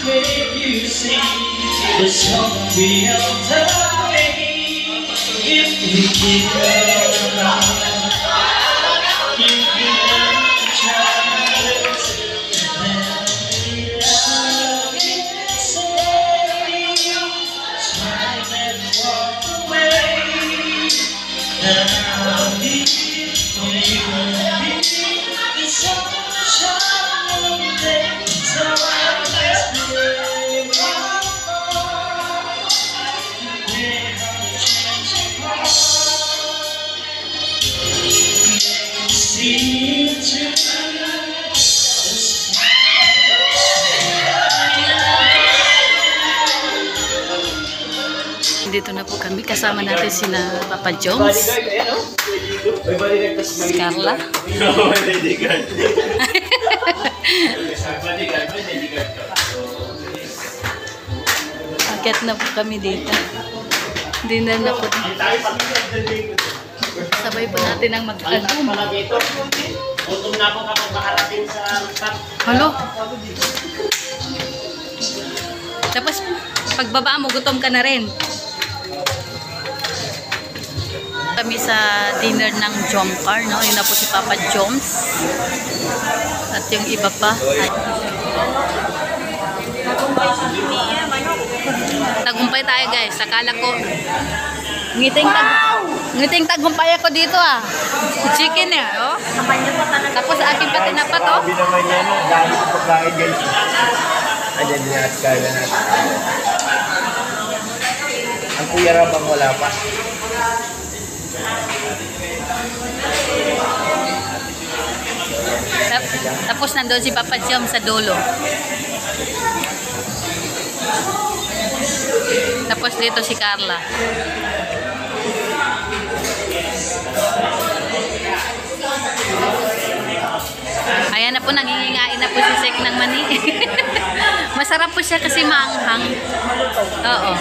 make you see the song beyond the way. If we keep on, you can try Dito na po kami, kasama natin sina Papa Jones, si Carla. Akit na po kami dito. Dinner na po. Sabay po natin ang mag-album. Gutom na ako kapag makarating sa staff. Halo. Tapos, pagbaba mo, gutom ka na rin. Kami sa dinner ng Jomcar, no? Yun na po si Papa Jones. At yung iba pa. Tagumpay tayo, guys. Akala ko, ngiting tagumpay ako dito, ah. Chicken, eh, oh. Tapos akin pa tinapat, oh. Sabi naman yan, dahil sa pagkain, guys. Ayan niya at kaya natin. Ang Kuya Rabang wala pa. Tapos nandun si Papa Jom sa dulo. Tapos dito si Carla. Ayan na po, nangingingain na po si Sek ng mani. Masarap po siya kasi maanghang. Oo.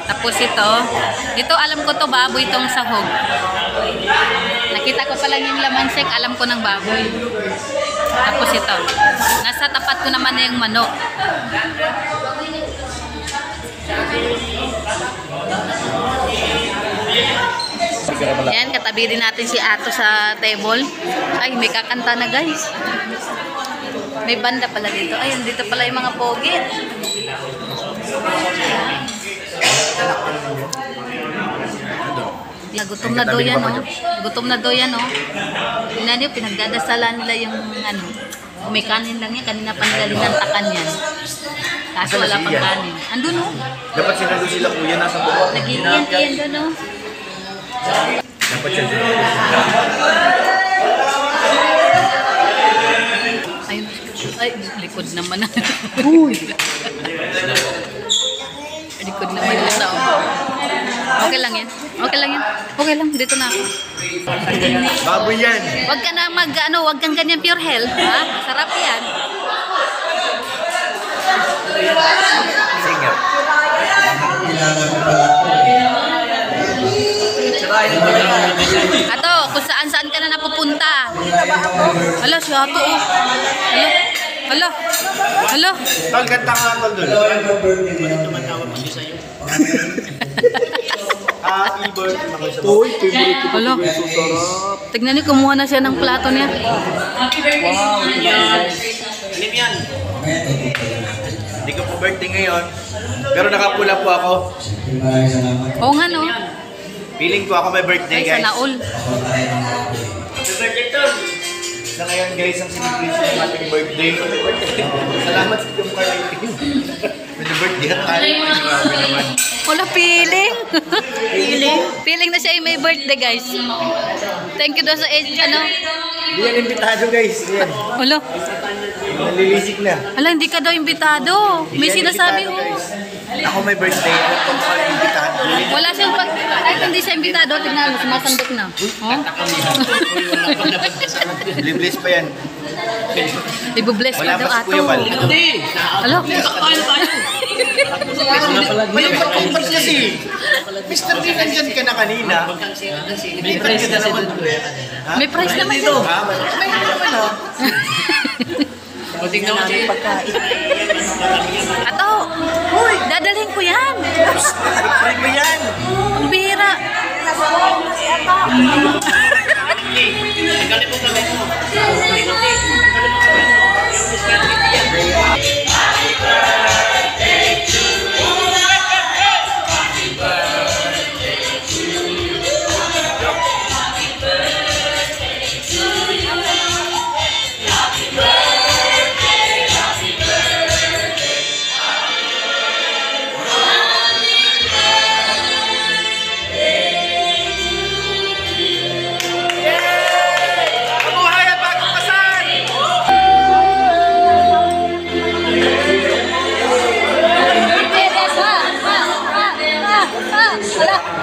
Tapos ito alam ko to baboy itong sahog. Nakita ko pa lang yung laman, Sek, alam ko ng baboy. Tapos ito, nasa tapat ko naman na yung manok. Yan, katabi din natin si Ato sa table. Ay, may kakanta na, guys. May banda pala dito. Ay, dito pala yung mga pogi. Gutom na do yan, oh. Gutom na do yan, oh. Tingnan niyo, pinagdadasalan nila yung ano. May kanin lang yan. Kanina pa nila linantakan yan. Kaso wala pang kanin. Andun, oh. Dapat sinalo sila, Kuya, nasa buwan. Nag-iiyan-iyan doon, oh. Dapat siya sila. Ay, likod naman. Uy! Likod naman yung tao. Okay lang yan. Okay lang yan. Okay lang, dito na ako. Baboy yan. Huwag ka na huwag kang ganyan pure health, ha? Sarap yan. Singer. Ato, kung saan-saan ka na napupunta. Hala, si Ato, oh. Hala. Hala. Tol, ganda nga tol doon. Bakit naman tawag mo sa'yo? Uy, favorite ko. Hala. Tignan niyo, kumuha na siya ng plato niya. Wow, yes. Alim yan. Hindi ko po birthday ngayon. Pero nakapula po ako. Oo nga, no? Feeling ko ako may birthday, Ay, guys. sana all. Birthday tol. Na ngayon, guys, ang celebration ng ating birthday. Salamat sa iyong karaiting. May birthday at tayo. Grabe naman. Wala feeling. Feeling na siya yung may birthday, guys. Thank you daw sa age, ano? Hindi yan imbitado, guys. Yan. Wala. Nalilisik na. Ala, hindi ka daw imbitado. May sinasabi ko. Ako may birthday. Ako pala imbitado. Wala siyang pag... Kahit hindi siya imbitado, tignan mo, sumasandok na. Oh? Bless pa yan. Ibu-bless Wala ka daw, pa si Ato. Kuya Bal. Ala, Mayroon kang pas kasi. Mr. D, nandyan ka na kanina. May price ka naman. may price naman yun. May naman, ha? Tingnan mo siya yung pagkain. Ato, dadalhin ko yan. Pwede mo yan. Ang bihira.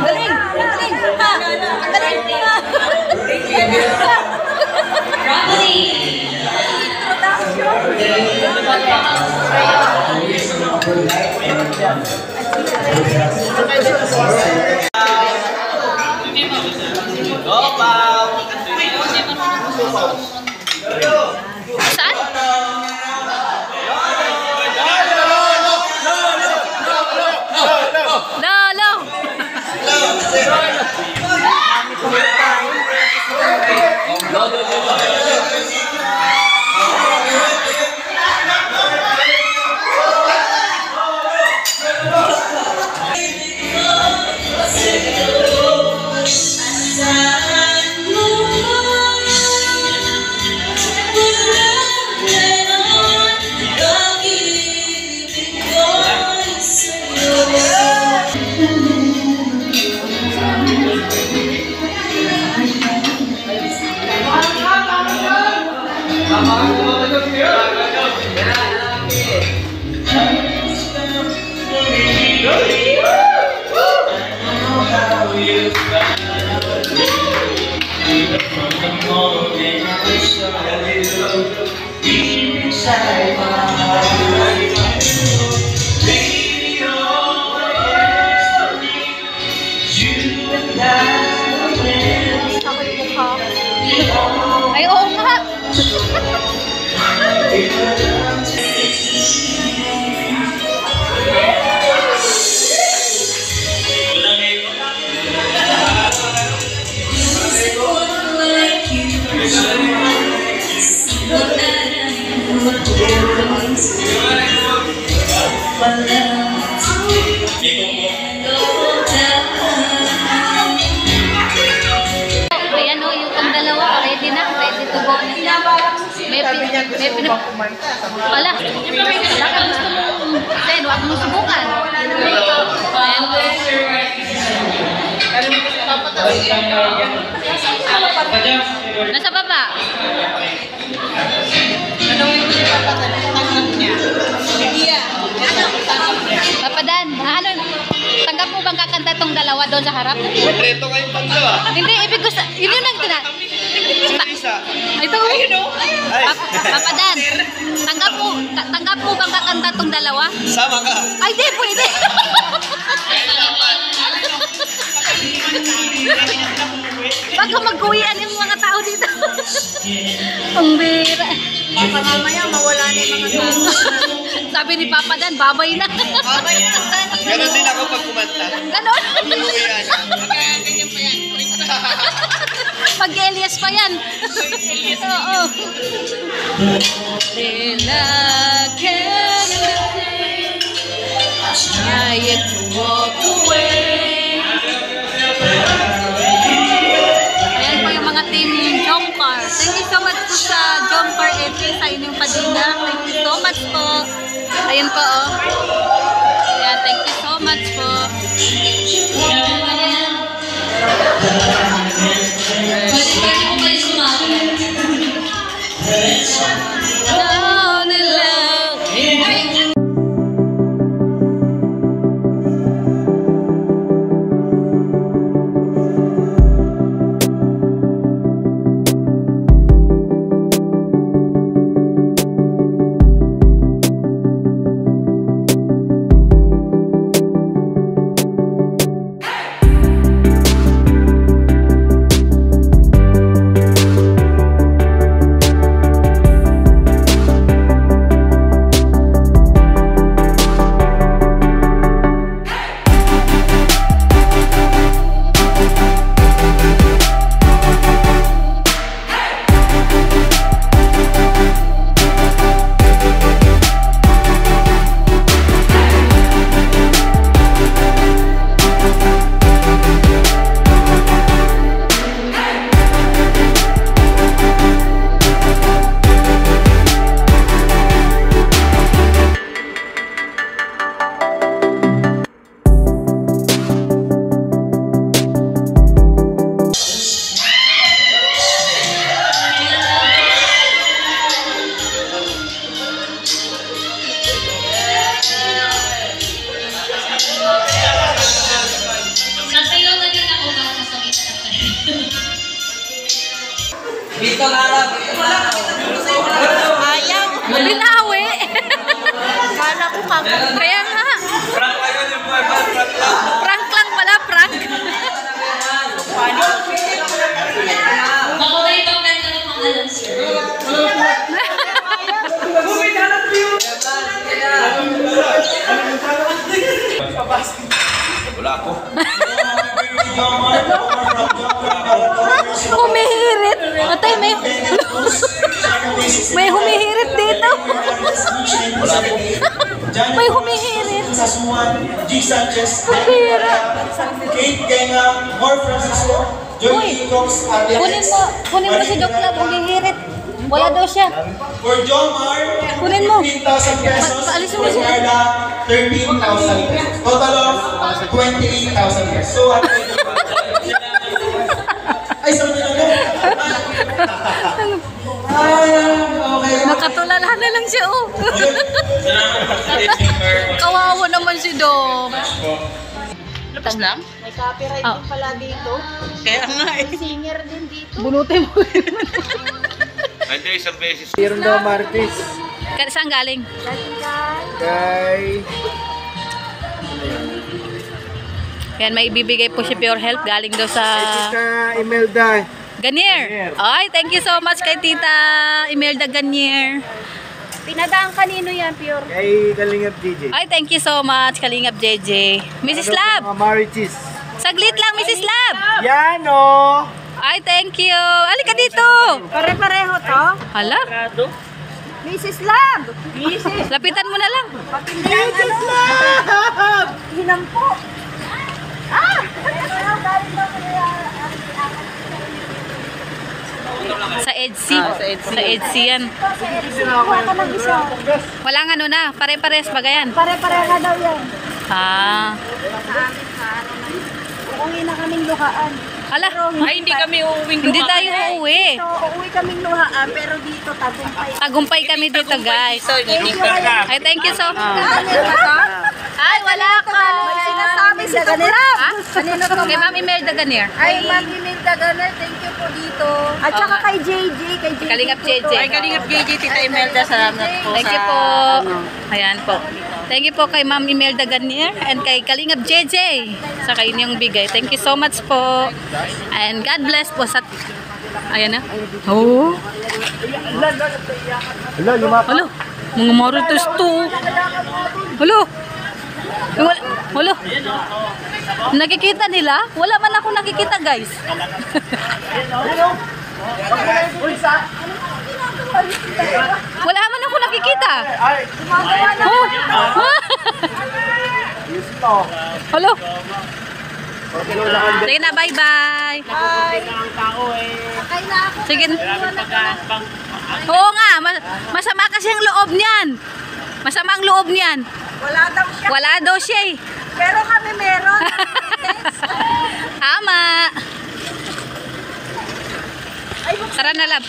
Galing! Galing! Ha! Galing! Saan? Lolo! Ay, oo nga. Ayan o, yung dalawa, ready na, ready to go na siya. May pinap... Wala. Wala ka gusto mo. Then, huwag mo subukan. Ayan. Nasa baba. Papadan, ano, tanggap mo bang kakanta tong dalawa doon sa harap? Kompleto kayong tatlo ah. Hindi, ibig ko sa... Yun yung nagtina. Isa. Ito. Papadan, tanggap mo bang kakanta tong dalawa? Sama ka. Ay, di, pwede. Baka mag-uwian yung mga tao dito. Ang bira. Baka mamaya mawala na yung mga tao. Sabi ni Papa Dan, babay na. Babay na. Ganon din ako pag kumanta. Ganon. Uuwi yan. Ganyan pa yan. Mag-Elias pa yan. Oo. I had to walk away. Ayan po yung mga team Jomcar. Thank you so much po sa Jomcar entry sa inyong padina. Thank you so much po. Ayan po oh. Ayan, thank you so much po. Ayan. Down in love. Ayaw. Binawi. Kala ko kakanta. Kaya nga. Prank lang pala, prank. Wala ako. Humihirit. Atay, may humihirit dito. Wala ako. May humihirit. G. Sanchez, Pira. Kate Genga, More Francisco, Joy Cox, Ate Kunin mo si Doc Lab, humihirit. Wala daw siya. For Jomar, Kunin mo. 15,000 pesos. Paalisin mo For siya. Carla, 13,000 pesos. Total of 28,000 pesos. So, ay, sabi niyo na. Okay. Nakatulala na lang siya, oh. Kawawa naman si Doc. Labas lang? May copyright Oh. din pala dito. Kaya nga eh. Singer din dito. Bunutin mo. Nandiyo isang beses. Meron daw Martis. Saan galing? Kay... Yan, may ibibigay po si Pure Health. Galing daw sa Tita Imelda. Ganier. Ay, thank you so much kay Tita Imelda Ganier. Pinadaan kanino yan, Pure? Kay Kalingap DJ. Ay, thank you so much, Kalingap JJ. Mrs. Lab, Mga Maritis. saglit lang, Mrs. Lab. Yan o! Ay, thank you. Halika dito. Pare-pareho to? Hala, Mrs. Lab! Mrs. lapitan mo na lang. Mrs. Lab! Hinampo. Ah! Sa EDC. Sa EDC yan. Walang ano na, pare-pares bagayan. Pare-pareho daw yan. Ah, Uuwi na kaming luhaan. hala. Ay, hindi kami uuwing Hindi tayo uuwi. So, uuwi kaming luhaan, pero dito tagumpay. Tagumpay kami dito, guys. Thank you kayo. Ay, thank you so Ay, wala ka. May sinasabi si Tugrap. Kanino to? Kay Ma'am Imelda Ganier. Ay, Ma'am Imelda Ganer, thank you po dito. At saka kay JJ. Kay JJ Kalingap po JJ. to. Ay, Kalingap JJ, Tita Imelda, salamat po. Thank you po. Ayan po. Thank you po kay Ma'am Imelda Ganier and kay Kalingap JJ sa kanyang bigay. Thank you so much po. And God bless po sa... Ayan na. Oh. Hello, lima pa. Halo. Mga marites to. Halo. Halo. Nakikita nila? Wala man ako nakikita, guys. Wala man ako nakikita. Oh. Halo. Sige na, bye-bye. Sige. Oo nga, masama kasi ang loob niyan. Masama ang loob niyan. Wala daw siya. Wala daw siya eh. Pero kami meron. Tama. Tara na, lab.